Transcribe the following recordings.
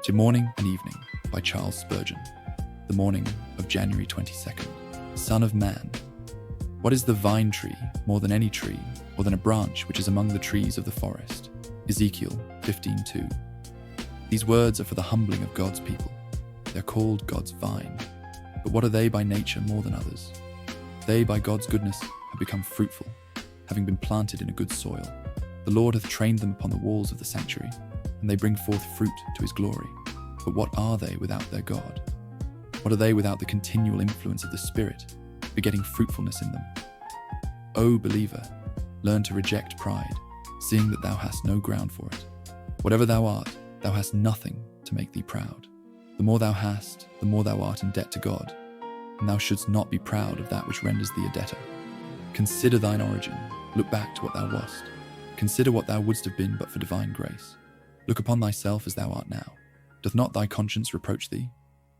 To Morning and Evening by Charles Spurgeon. The morning of January 22nd. Son of man, what is the vine tree more than any tree, or than a branch which is among the trees of the forest? Ezekiel 15:2. These words are for the humbling of God's people. They're called God's vine. But what are they by nature more than others? They by God's goodness have become fruitful, having been planted in a good soil. The Lord hath trained them upon the walls of the sanctuary, and they bring forth fruit to his glory. But what are they without their God? What are they without the continual influence of the Spirit, begetting fruitfulness in them? O believer, learn to reject pride, seeing that thou hast no ground for it. Whatever thou art, thou hast nothing to make thee proud. The more thou hast, the more thou art in debt to God, and thou shouldst not be proud of that which renders thee a debtor. Consider thine origin, look back to what thou wast. Consider what thou wouldst have been but for divine grace. Look upon thyself as thou art now. Doth not thy conscience reproach thee?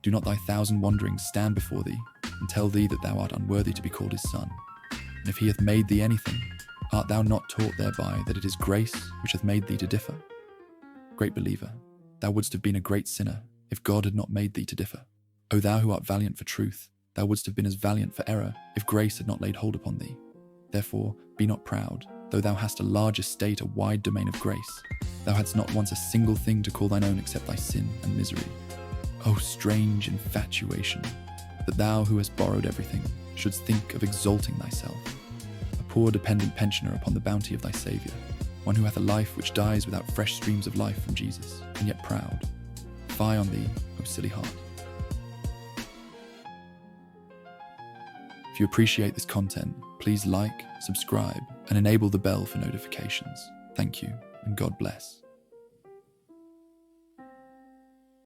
Do not thy thousand wanderings stand before thee, and tell thee that thou art unworthy to be called his son? And if he hath made thee anything, art thou not taught thereby that it is grace which hath made thee to differ? Great believer, thou wouldst have been a great sinner if God had not made thee to differ. O thou who art valiant for truth, thou wouldst have been as valiant for error if grace had not laid hold upon thee. Therefore, be not proud, though thou hast a large estate, a wide domain of grace. Thou hadst not once a single thing to call thine own except thy sin and misery. O strange infatuation, that thou who hast borrowed everything shouldst think of exalting thyself, a poor dependent pensioner upon the bounty of thy Saviour, one who hath a life which dies without fresh streams of life from Jesus, and yet proud. Fie on thee, O silly heart. If you appreciate this content, please like, subscribe, and enable the bell for notifications. Thank you, and God bless.